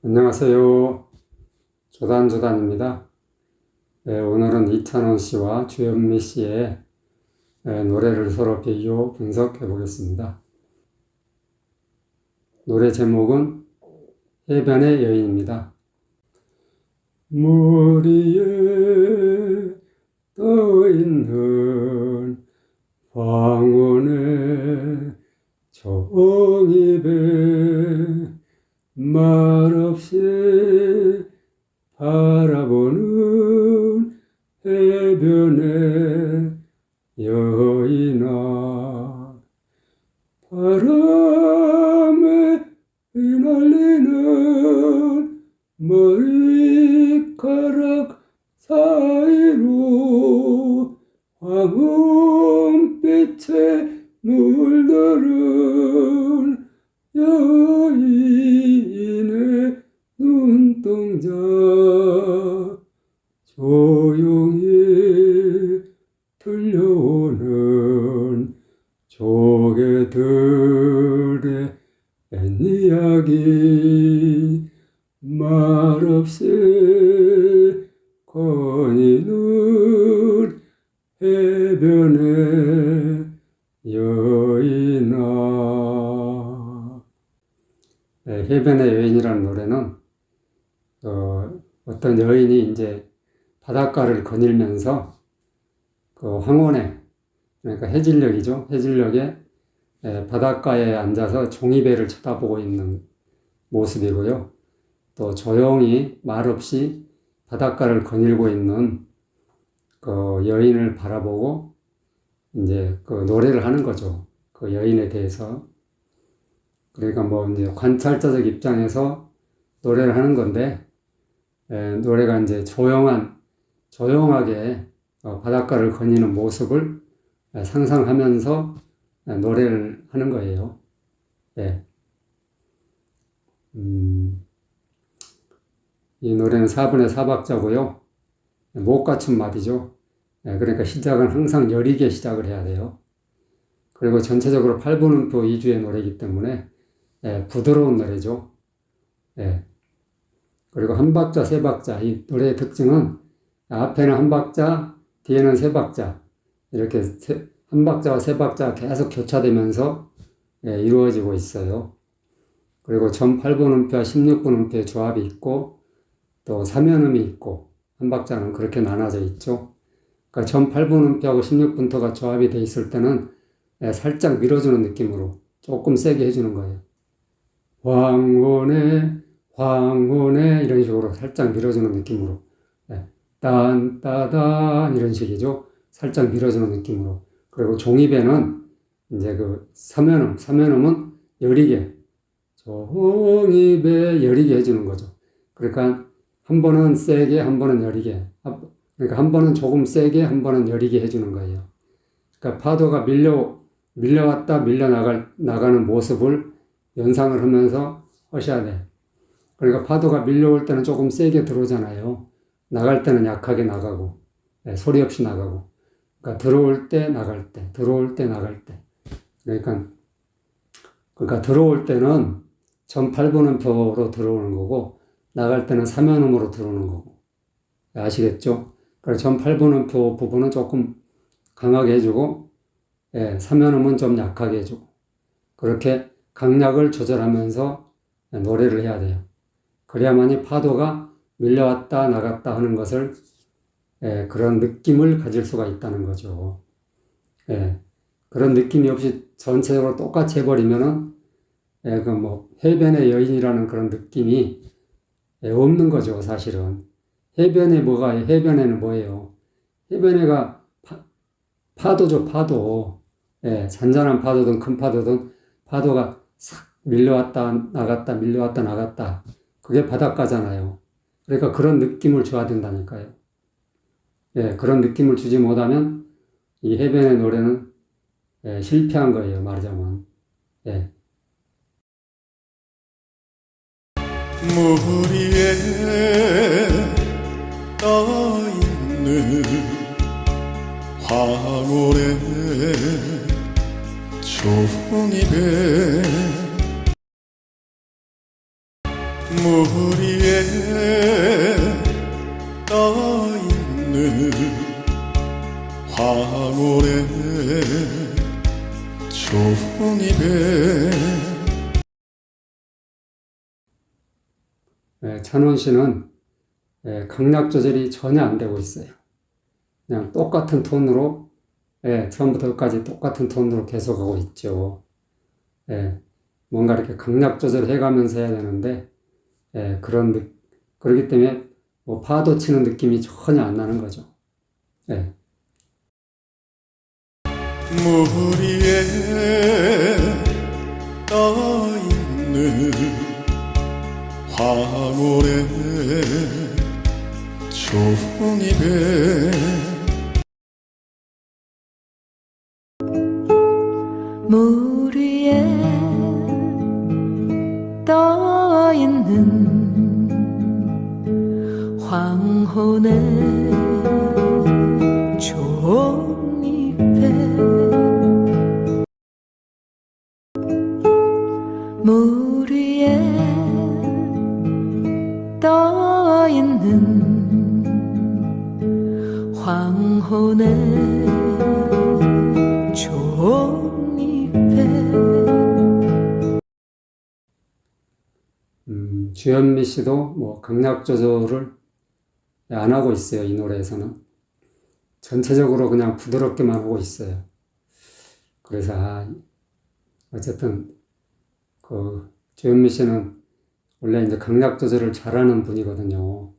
안녕하세요. 조단조단입니다. 오늘은 이찬원 씨와 주현미 씨의 노래를 서로 비교 분석해 보겠습니다. 노래 제목은 해변의 여인입니다. 머리에 떠있는 황혼의 종잎에 말없이 바라보는 해변의 여인아, 바람에 휘날리는 머리카락 사이로 황혼빛에 물들은 여인의 눈동자, 조용히 들려오는 조개들의 옛이야기, 말없이 거니는 해변의 여인아. 해변의 여인이라는 노래는 어떤 여인이 이제 바닷가를 거닐면서 그 황혼에, 그러니까 해질녘이죠. 해질녘에 바닷가에 앉아서 종이배를 쳐다보고 있는 모습이고요. 또 조용히 말없이 바닷가를 거닐고 있는 그 여인을 바라보고 이제 그 노래를 하는 거죠. 그 여인에 대해서. 그러니까 뭐 이제 관찰자적 입장에서 노래를 하는 건데, 노래가 이제 조용하게 바닷가를 거니는 모습을 상상하면서 노래를 하는 거예요. 예. 이 노래는 4분의 4박자고요. 못 갖춘 마디죠. 그러니까 시작은 항상 여리게 시작을 해야 돼요. 그리고 전체적으로 8분음표 2주의 노래이기 때문에 부드러운 노래죠. 그리고 한 박자, 세 박자. 이 노래의 특징은 앞에는 한 박자, 뒤에는 세 박자. 이렇게 한 박자와 세 박자 계속 교차되면서 이루어지고 있어요. 그리고 전 8분음표와 16분음표의 조합이 있고, 또 3연음이 있고, 한 박자는 그렇게 나눠져 있죠. 그러니까 전 8분음표하고 16분음표가 조합이 돼 있을 때는 살짝 밀어주는 느낌으로 조금 세게 해주는 거예요. 황혼에 이런 식으로 살짝 밀어주는 느낌으로. 딴 따단 이런 식이죠. 살짝 밀어주는 느낌으로. 그리고 종이배는 이제 그 3연음은 여리게, 종이배 여리게 해주는 거죠. 그러니까 한 번은 세게, 한 번은 여리게. 그러니까 한 번은 조금 세게, 한 번은 여리게 해주는 거예요. 그러니까 파도가 밀려왔다 나가는 모습을 연상을 하면서 하셔야 돼. 그러니까 파도가 밀려올 때는 조금 세게 들어오잖아요. 나갈 때는 약하게 나가고, 소리 없이 나가고. 그러니까 들어올 때, 나갈 때, 들어올 때, 나갈 때. 그러니까 들어올 때는 전 8분음표로 들어오는 거고, 나갈 때는 3연음으로 들어오는 거고. 아시겠죠? 그래서 전 8분음표 부분은 조금 강하게 해주고, 3연음은 좀 약하게 해주고. 그렇게 강약을 조절하면서 노래를 해야 돼요. 그래야만이 파도가 밀려왔다 나갔다 하는 것을 그런 느낌을 가질 수가 있다는 거죠. 그런 느낌이 없이 전체적으로 똑같이 해버리면은 그 뭐 해변의 여인이라는 그런 느낌이 없는 거죠, 사실은. 해변에는 뭐예요? 해변에가 파도죠, 파도. 잔잔한 파도든 큰 파도든 파도가 싹 밀려왔다 나갔다 밀려왔다 나갔다. 그게 바닷가잖아요. 그러니까 그런 느낌을 줘야 된다니까요. 그런 느낌을 주지 못하면 이 해변의 노래는 실패한 거예요, 말하자면. 물 위에 떠있는 황홀의 종이배 물 위에 떠있는 황홀의 종이배. 찬원 씨는 강약 조절이 전혀 안 되고 있어요. 그냥 똑같은 톤으로 처음부터 끝까지 똑같은 톤으로 계속하고 있죠. 뭔가 이렇게 강약 조절을 해가면서 해야 되는데 그렇기 때문에 뭐 파도 치는 느낌이 전혀 안 나는 거죠. 물 위에 떠있는 황홀의 종이배. 물 위에 떠있는 황혼의 종이배. 물 위에 떠있는 황혼의 종이배. 주현미 씨도 뭐 강약 조절을 안 하고 있어요. 이 노래에서는 전체적으로 그냥 부드럽게만 하고 있어요. 그래서 어쨌든 주현미 씨는 원래 이제 강약 조절을 잘하는 분이거든요.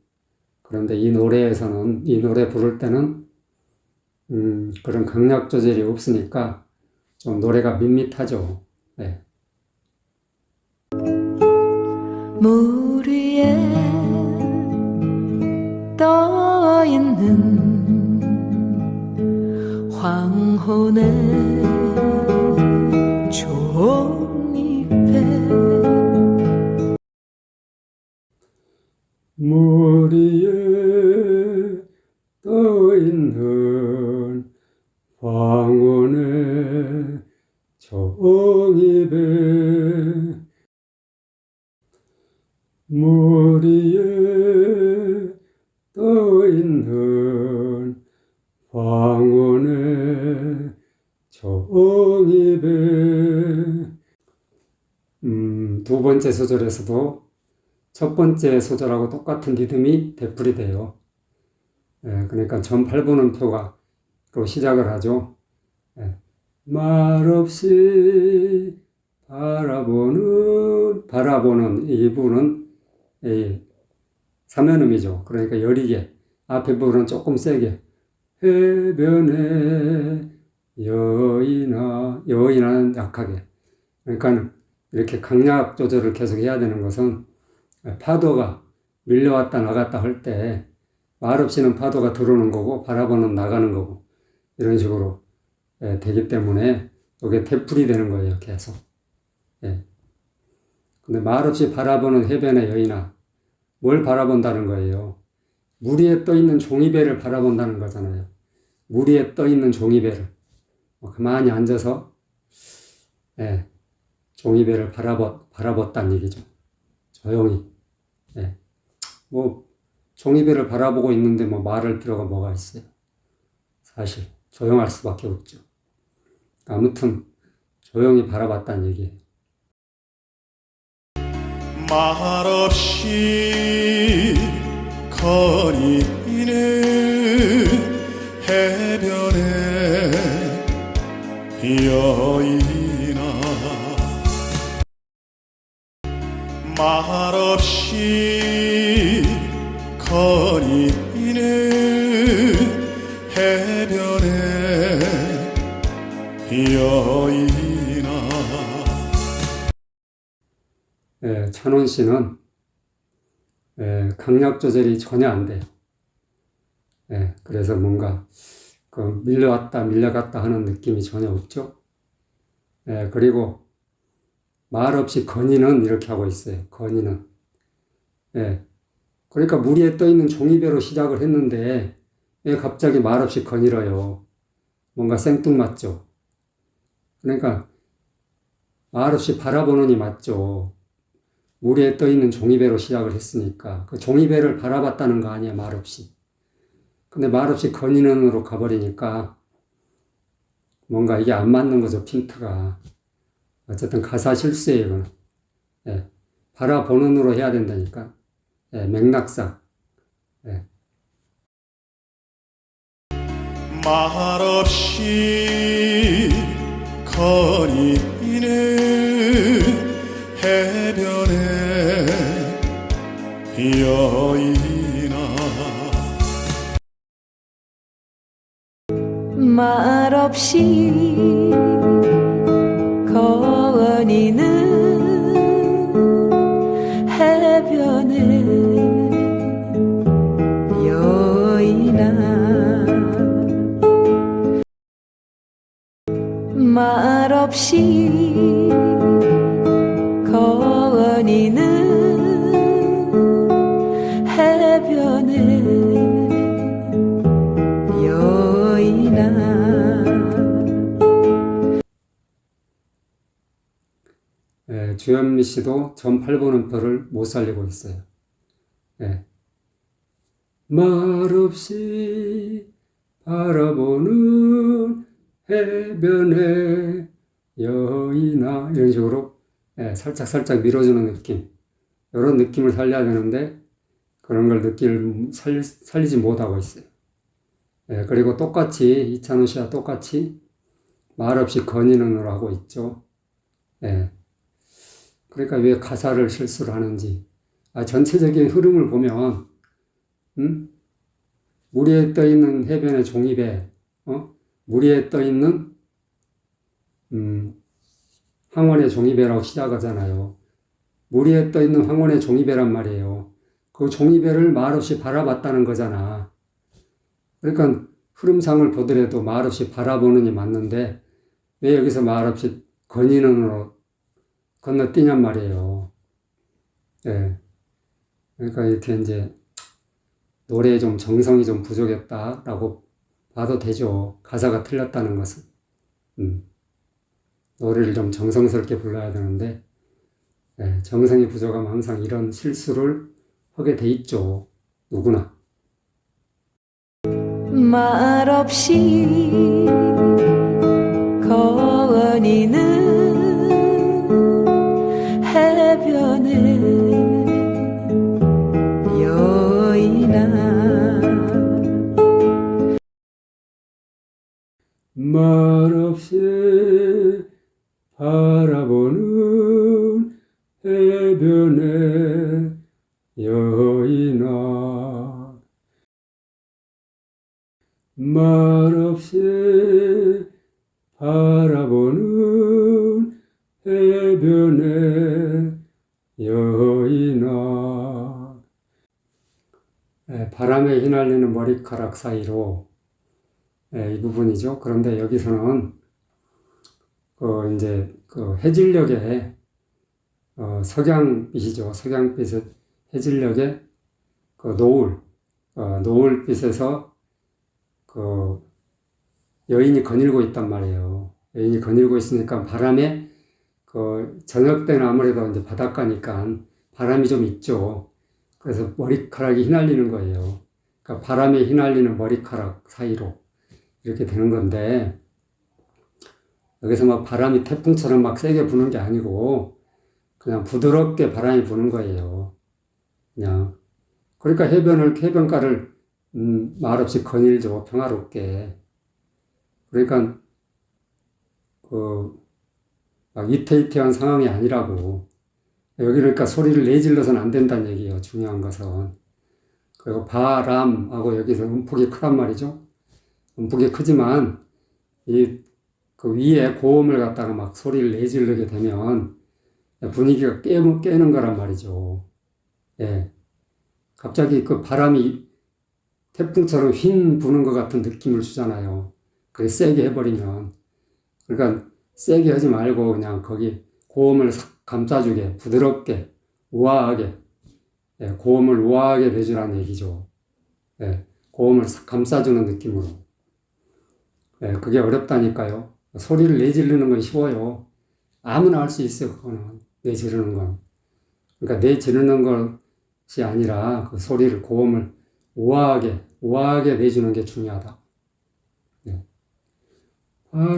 그런데 이 노래에서는 이 노래 부를 때는 그런 강약 조절이 없으니까 좀 노래가 밋밋하죠. 물 위에 떠있는 황혼의 종이배. 물 위에 떠있는 황혼의 종이배. 물 위에 떠있는 황혼의 종이배. 두 번째 소절에서도 첫 번째 소절하고 똑같은 리듬이 되풀이 돼요. 그러니까 전 8분음표로 시작을 하죠. 말없이 바라보는 이 부분은 삼연음이죠. 그러니까 여리게, 앞에 부분은 조금 세게, 해변에 여인아는 약하게. 그러니까 이렇게 강약 조절을 계속 해야 되는 것은 파도가 밀려왔다 나갔다 할 때 말없이는 파도가 들어오는 거고 바라보는 나가는 거고 이런 식으로 되기 때문에 이게 되풀이 되는 거예요. 계속. 근데 말없이 바라보는 해변의 여인아, 뭘 바라본다는 거예요? 물 위에 떠있는 종이배를 바라본다는 거잖아요. 물 위에 떠있는 종이배를 가만히 앉아서 종이배를 바라봤다는 얘기죠. 조용히. 뭐 종이배를 바라보고 있는데 뭐 말할 필요가 뭐가 있어요? 사실 조용할 수밖에 없죠. 아무튼 조용히 바라봤다는 얘기예요. 말없이 거리는 해변의 여인아. 말없이 거리는 해변의 여인아. 찬원 씨는 강약 조절이 전혀 안 돼요. 그래서 뭔가 밀려왔다 밀려갔다 하는 느낌이 전혀 없죠. 그리고 말없이 건의는 이렇게 하고 있어요. 건의는. 그러니까 물 위에 떠있는 종이배로 시작을 했는데 왜 갑자기 말없이 거닐어요? 뭔가 생뚱맞죠. 그러니까 말없이 바라보느니 맞죠. 물 위에 떠 있는 종이배로 시작을 했으니까 그 종이배를 바라봤다는 거 아니야, 말없이. 근데 말없이 건인원으로 가버리니까 뭔가 이게 안 맞는 거죠, 핀트가. 어쨌든 가사 실수예요, 이거는. 예, 바라보는으로 해야 된다니까. 예, 맥락상. 예. 말없이 거니는 해변의 여인아 말없이 거니는 해변의 여인아 말없이 거니는 해변의 여인아 예, 주현미 씨도 전 8번음표를 못 살리고 있어요. 예. 말없이 바라보는 해변의 여인아 이런 식으로 예, 살짝 밀어주는 느낌 이런 느낌을 살려야 되는데 그런 걸 살리지 못하고 있어요. 예, 그리고 똑같이 이찬호 씨와 똑같이 말없이 건인언어로 하고 있죠. 예. 그러니까 왜 가사를 실수를 하는지 전체적인 흐름을 보면 물 위에 떠 있는 해변의 종이배 물 위에 떠 있는 황혼의 종이배라고 시작하잖아요. 물 위에 떠 있는 황혼의 종이배란 말이에요. 그 종이배를 말없이 바라봤다는 거잖아. 그러니까 흐름상을 보더라도 말없이 바라보는이 맞는데 왜 여기서 말없이 건인언어로 건너뛰냔 말이에요. 예. 그러니까 이렇게 이제 노래에 좀 정성이 좀 부족했다라고 봐도 되죠. 가사가 틀렸다는 것은. 노래를 좀 정성스럽게 불러야 되는데, 예, 정성이 부족하면 항상 이런 실수를 하게 돼 있죠. 누구나. 말없이 거니는 해변의 여인아 말없이 바라보는 해변의 여인아 말없이 바라보는 해변의 여인아 바람에 휘날리는 머리카락 사이로 이 부분이죠. 그런데 여기서는 이제 해질녘에 석양빛이죠. 석양빛의 해질녘에 노을빛에서 여인이 거닐고 있단 말이에요. 여인이 거닐고 있으니까 바람에 저녁 때는 아무래도 이제 바닷가니까 바람이 좀 있죠. 그래서 머리카락이 휘날리는 거예요. 그러니까 바람에 휘날리는 머리카락 사이로 이렇게 되는 건데 여기서 막 바람이 태풍처럼 막 세게 부는 게 아니고 그냥 부드럽게 바람이 부는 거예요. 그냥 그러니까 해변가를 말없이 거닐죠. 평화롭게. 그러니까 막 위태위태한 상황이 아니라고. 여기 그러니까 소리를 내질러서는 안 된다는 얘기예요. 중요한 것은. 그리고 바람하고 여기서 음폭이 크단 말이죠. 음폭이 크지만 그 위에 고음을 갖다가 막 소리를 내지르게 되면 분위기가 깨는 거란 말이죠. 예. 갑자기 그 바람이 태풍처럼 휜 부는 것 같은 느낌을 주잖아요. 그게 세게 해버리면. 그러니까 세게 하지 말고 그냥 거기 고음을 싹 감싸주게, 부드럽게, 우아하게, 예, 고음을 우아하게 내주라는 얘기죠. 예, 고음을 싹 감싸주는 느낌으로. 예, 그게 어렵다니까요. 소리를 내지르는 건 쉬워요. 아무나 할 수 있어요, 그거는. 내지르는 건. 그러니까 내 지르는 것이 아니라 그 소리를, 고음을 우아하게 내주는 게 중요하다. 네. 바람에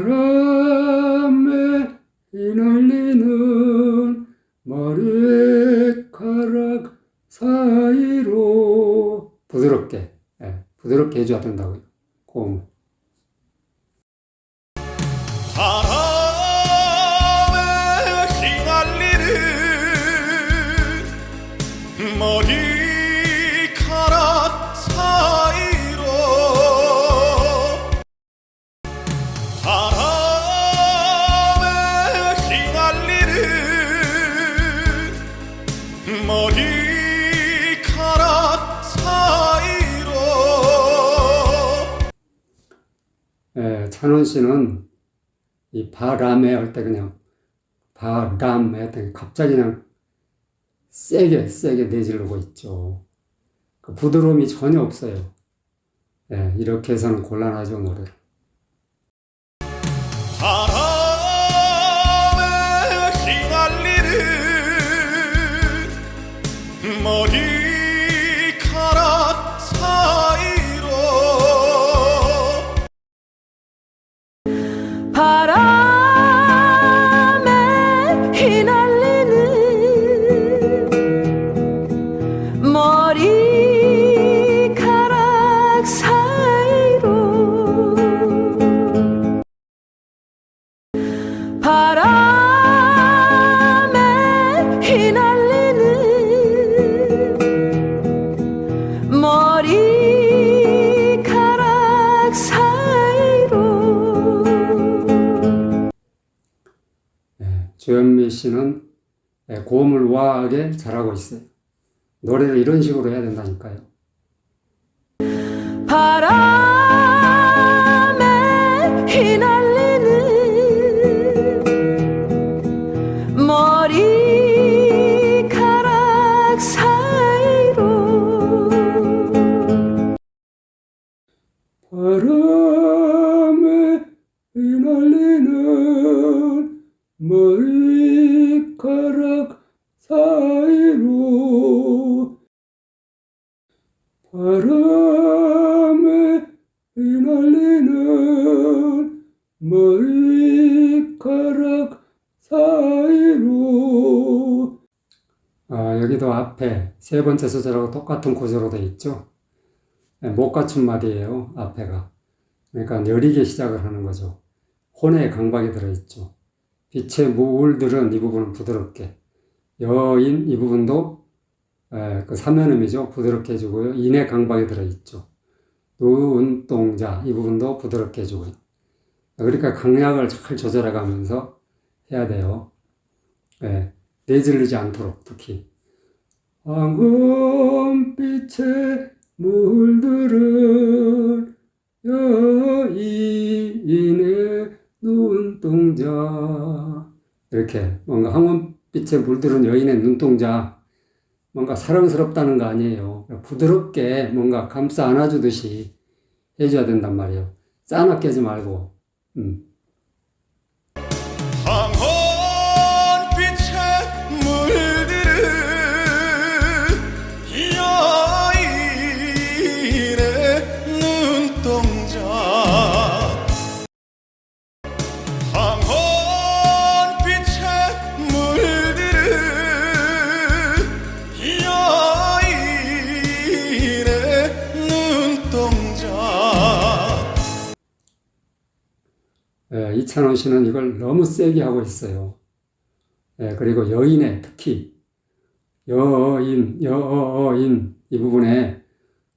휘날리는 머리카락 사이로 부드럽게, 부드럽게 해줘야 된다고요. 고음을. 바람에 휘날리는 머리카락 사이로 바람에 휘날리는 머리카락 사이로. 찬원 씨는 이 바람에 할 때 그냥 바람에 할 때 갑자기 그냥 세게 내지르고 있죠. 그 부드러움이 전혀 없어요. 이렇게 해서는 곤란하죠, 노래를. 바람에 휘날리는 머리카락 사이로 바람에 휘날리는 머리카락 사이로 바람에 휘날리는 머리카락 사이로. 조현미 씨는 고음을 우아하게 잘하고 있어요. 노래를 이런 식으로 해야 된다니까요. 바람에 휘날리는 머리카락 사이로 바람에 휘날리는 머리카락 사이로 바람에 휘날리는 머리카락 사이로. 여기도 앞에 세 번째 소절하고 똑같은 구조로 되어 있죠. 못 갖춘 말이에요, 앞에가. 그러니까 느리게 시작을 하는 거죠. 혼의 강박이 들어있죠. 빛에 물들은 이 부분은 부드럽게, 여인 이 부분도 그 사면음이죠. 부드럽게 해주고요. 인의 강박이 들어있죠. 눈동자 이 부분도 부드럽게 해주고요. 그러니까 강약을 잘 조절해 가면서 해야 돼요. 내질르지 않도록 특히. 황금빛에 물들은 여인의 눈동자. 이렇게 뭔가 황금빛에 물들은 여인의 눈동자, 뭔가 사랑스럽다는 거 아니에요. 부드럽게 뭔가 감싸 안아주듯이 해줘야 된단 말이에요. 싸납게 하지 말고. 황혼빛에 물들은 여인의 눈동자 황혼빛에 물들은 여인의 눈동자. 이찬원 씨는 이걸 너무 세게 하고 있어요. 그리고 여인의 특히 여인 이 부분에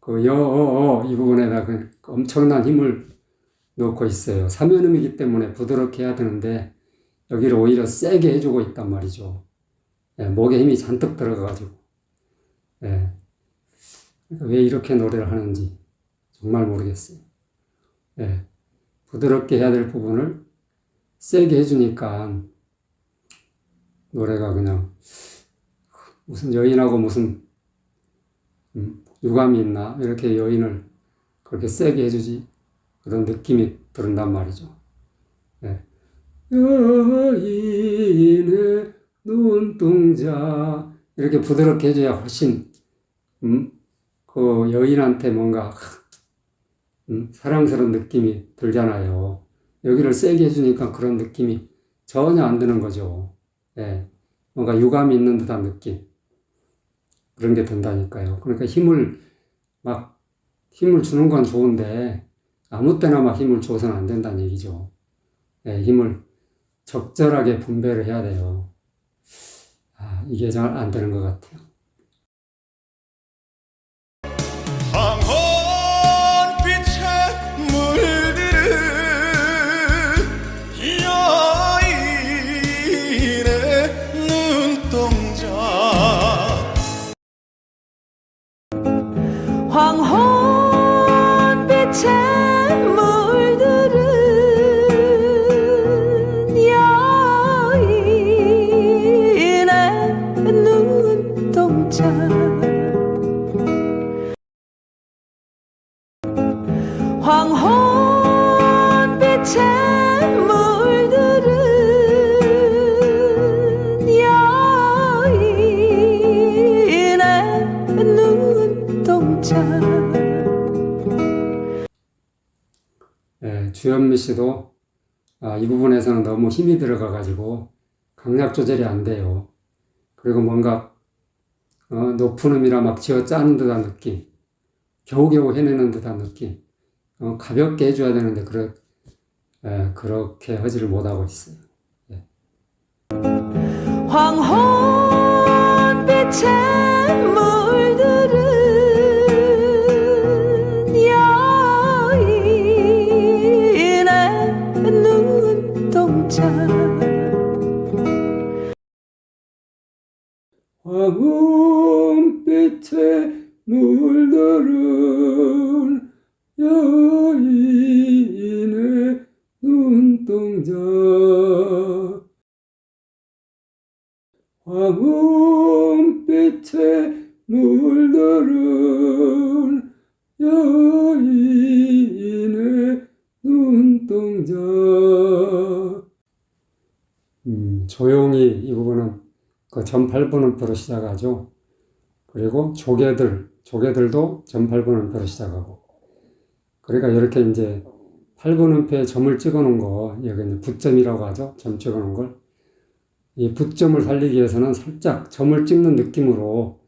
그 이 부분에다 그 엄청난 힘을 넣고 있어요. 사면음이기 때문에 부드럽게 해야 되는데 여기를 오히려 세게 해주고 있단 말이죠. 목에 힘이 잔뜩 들어가가지고. 왜 이렇게 노래를 하는지 정말 모르겠어요. 부드럽게 해야 될 부분을 세게 해주니까 노래가 그냥 무슨 여인하고 무슨 유감이 있나 이렇게 여인을 그렇게 세게 해주지 그런 느낌이 든단 말이죠. 여인의 눈동자 이렇게 부드럽게 해줘야 훨씬 그 여인한테 뭔가 사랑스러운 느낌이 들잖아요. 여기를 세게 해주니까 그런 느낌이 전혀 안 드는 거죠. 예, 뭔가 유감이 있는 듯한 느낌, 그런 게 든다니까요. 그러니까 힘을 주는 건 좋은데 아무 때나 막 힘을 줘서는 안 된다는 얘기죠. 예, 힘을 적절하게 분배를 해야 돼요. 이게 잘 안 되는 것 같아요. 황혼빛에 물들은 여인의 눈동자 황혼빛에 물들은 여인의 눈동자 황혼빛에 물들은 여인의 눈동자. 주현미 씨도 이 부분에서는 너무 힘이 들어가가지고 강약 조절이 안 돼요. 그리고 뭔가 높은 음이라 막 쥐어 짜는 듯한 느낌, 겨우겨우 해내는 듯한 느낌, 가볍게 해줘야 되는데 그렇게 하지를 못하고 있어요. 황혼빛에 물들은 여인의 눈동자 황혼빛에 물들은 여인의 눈동자 황혼빛에 물들은 여인의 눈동자. 조용히 이 부분은 그 점 8분음표로 시작하죠. 그리고 조개들도 점 8분음표로 시작하고. 그러니까 이렇게 이제 8분음표에 점을 찍어 놓은 거, 여기 붓점이라고 하죠. 점 찍어 놓은 걸. 이 붓점을 살리기 위해서는 살짝 점을 찍는 느낌으로,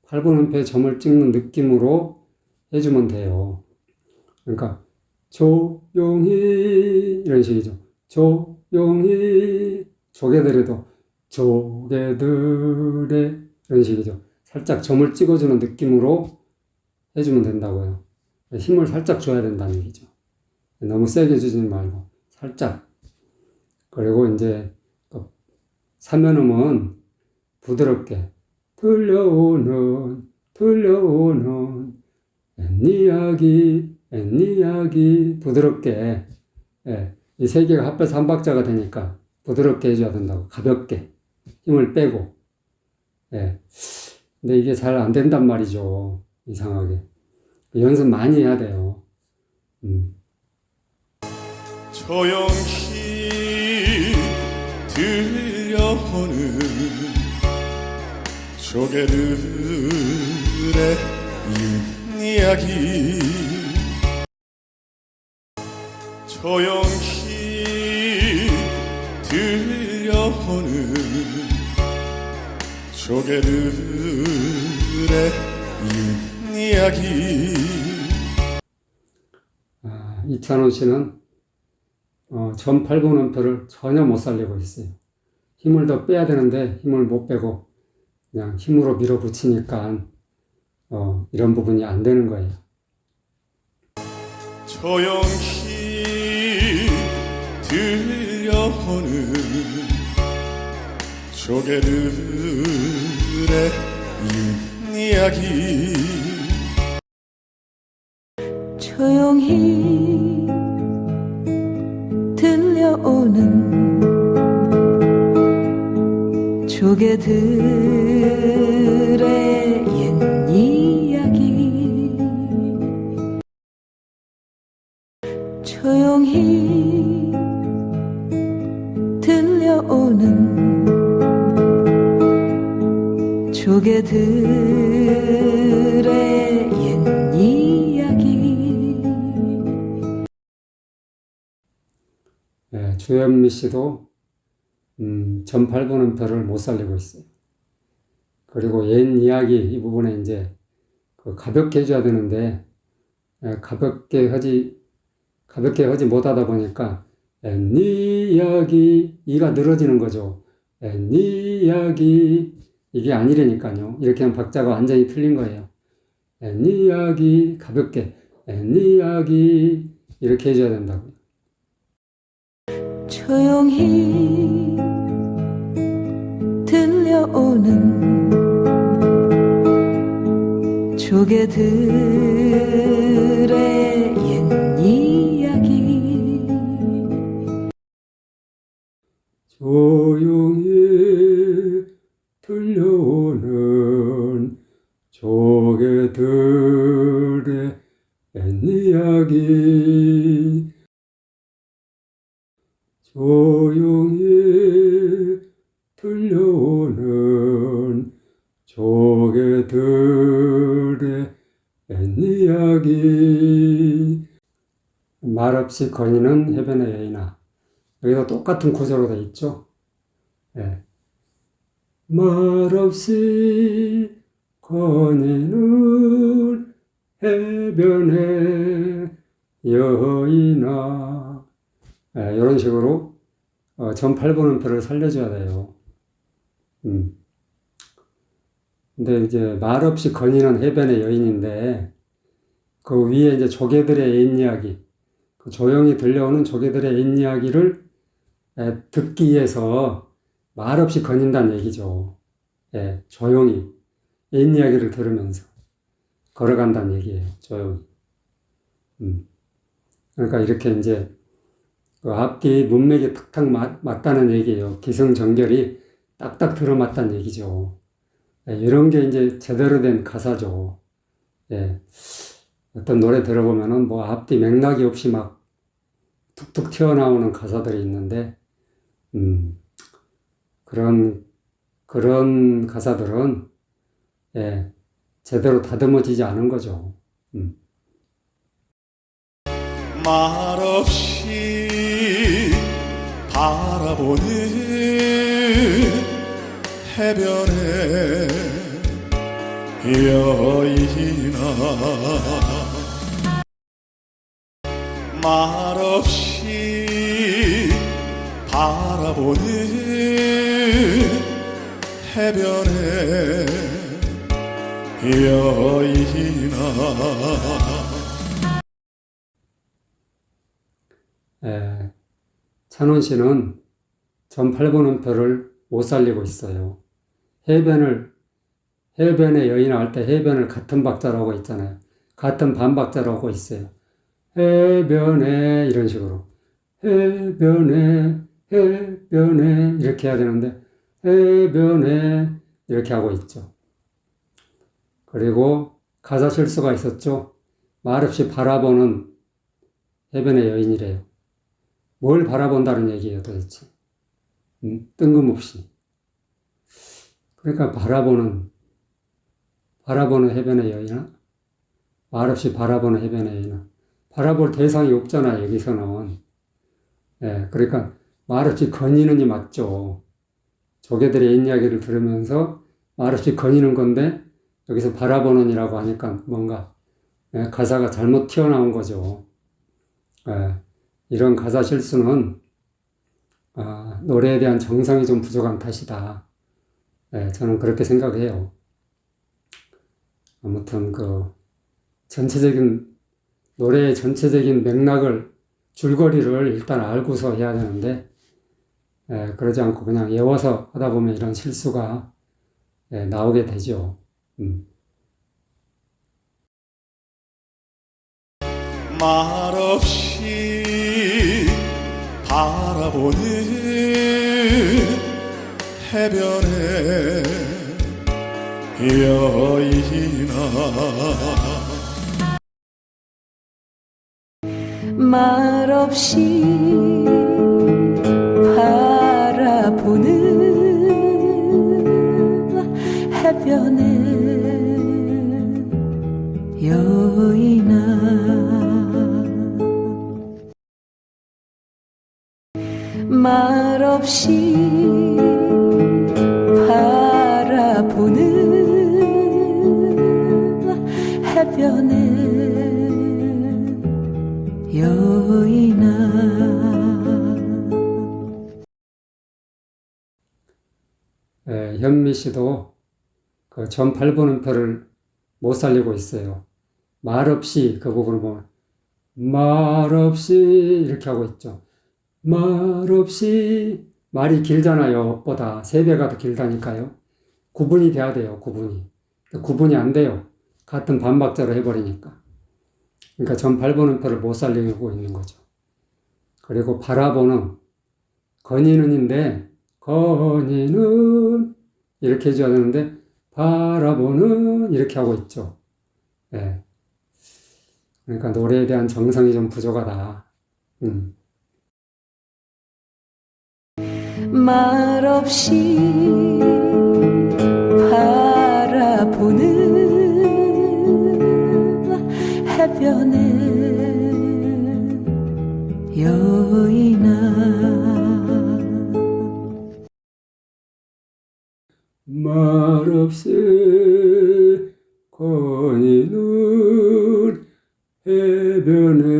8분음표에 점을 찍는 느낌으로 해주면 돼요. 그러니까 조용히 이런 식이죠. 조용히, 조개들에도 조개들의 이런 식이죠. 살짝 점을 찍어주는 느낌으로 해주면 된다고요. 힘을 살짝 줘야 된다는 얘기죠. 너무 세게 주지 말고 살짝. 그리고 이제 사면음은 부드럽게 들려오는 앤이야기 부드럽게, 이 세 개가 합해서 한 박자가 되니까 부드럽게 해줘야 된다고. 가볍게 힘을 빼고. 근데 이게 잘 안 된단 말이죠. 이상하게 연습 많이 해야 돼요. 조용히 들려오는 조개들의 이야기 조용히 들려오는 조개들의 이야기. 이찬원 씨는 점 8분음표를 전혀 못 살리고 있어요. 힘을 더 빼야 되는데 힘을 못 빼고 그냥 힘으로 밀어붙이니까 이런 부분이 안 되는 거예요. 조용히 들려오는 조개들의 이야기 조용히 들려오는 조개들의 옛 이야기 조용히 들려오는 조개 주현미 씨도 전팔보는 별을 못 살리고 있어요. 그리고 옛 이야기 이 부분에 이제 그 가볍게 해줘야 되는데 가볍게 하지 못하다 보니까 옛 이야기 이가 늘어지는 거죠. 옛 이야기 이게 아니라니까요. 이렇게 하면 박자가 완전히 틀린 거예요. 옛 이야기 가볍게 옛 이야기 이렇게 해줘야 된다고요. 조용히 들려오는 조개들의 옛 이야기 조용히 들려오는 조개들의 옛 이야기 조용히 들려오는 조개들의 옛 이야기 말없이 거니는 해변의 여인아 여기도 똑같은 구조로 되어 있죠. 예. 말없이 거니는 해변의 여인아 이런 식으로 전팔보는 별을 살려줘야 돼요. 근데 이제 말없이 거니는 해변의 여인인데 그 위에 이제 조개들의 옛 이야기, 그 조용히 들려오는 조개들의 옛 이야기를 듣기 위해서 말없이 거닌다는 얘기죠. 예, 조용히 옛 이야기를 들으면서 걸어간다는 얘기예요. 조용히. 그러니까 이렇게 이제 그 앞뒤 문맥이 탁탁 맞다는 얘기예요. 기승전결이 딱딱 들어맞다는 얘기죠. 예, 이런 게 이제 제대로 된 가사죠. 예, 어떤 노래 들어보면은 뭐 앞뒤 맥락이 없이 막 툭툭 튀어나오는 가사들이 있는데, 그런 가사들은, 예, 제대로 다듬어지지 않은 거죠. 말없이 바라보는 해변의 여인아 말없이 바라보는 해변의 여인아 찬원 씨는 전팔보는 별을 못 살리고 있어요. 해변의 여인아 할 때 해변을 같은 박자라고 있잖아요. 같은 반박자라고 있어요. 해변에 이런 식으로 해변에 이렇게 해야 되는데 해변에 이렇게 하고 있죠. 그리고 가사 실수가 있었죠. 말없이 바라보는 해변의 여인이래요. 뭘 바라본다는 얘기예요, 도대체. 뜬금없이. 그러니까 바라보는 해변의 여인아? 말없이 바라보는 해변의 여인아. 바라볼 대상이 없잖아요, 여기서는. 예, 그러니까 말없이 거니는이 맞죠. 조개들의 옛 이야기를 들으면서 말없이 거니는 건데, 여기서 바라보는이라고 하니까 뭔가, 예, 가사가 잘못 튀어나온 거죠. 예, 이런 가사 실수는 노래에 대한 정성이 좀 부족한 탓이다. 예, 저는 그렇게 생각해요. 아무튼 노래의 전체적인 맥락을 줄거리를 일단 알고서 해야 되는데 그러지 않고 그냥 외워서 하다 보면 이런 실수가 나오게 되죠. 말없이 바라보는 해변의 여인아 말없이 바라보는 해변의 여인아 말없이 바라보는 해변의 여인아. 현미 씨도 그 전 8번음표를 못 살리고 있어요. 말없이 그 부분을 보면 말없이 이렇게 하고 있죠. 말없이 말이 길잖아요. 업보다 3배가 더 길다니까요. 구분이 돼야 돼요. 구분이 안 돼요. 같은 반박자로 해버리니까. 그러니까 전 8번음표를 못 살리고 있는 거죠. 그리고 바라보는 건이는인데 건이는 이렇게 해줘야 되는데 바라보는 이렇게 하고 있죠. 예. 그러니까 노래에 대한 정성이 좀 부족하다. 말없이 바라보는 해변의 여인아. 말없이 거니는 해변의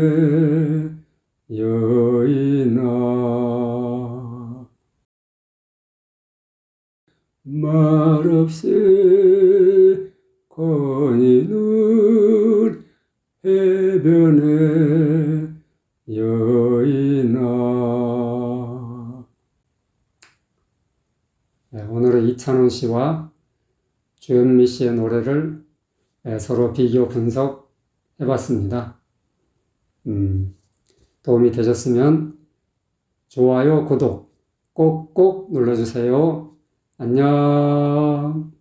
여인아. 말없이 거니는 해변의 여인아. 네, 오늘은 이찬원 씨와 주현미 씨의 노래를 서로 비교 분석해 봤습니다. 도움이 되셨으면 좋아요, 구독 꼭꼭 눌러주세요. 안녕.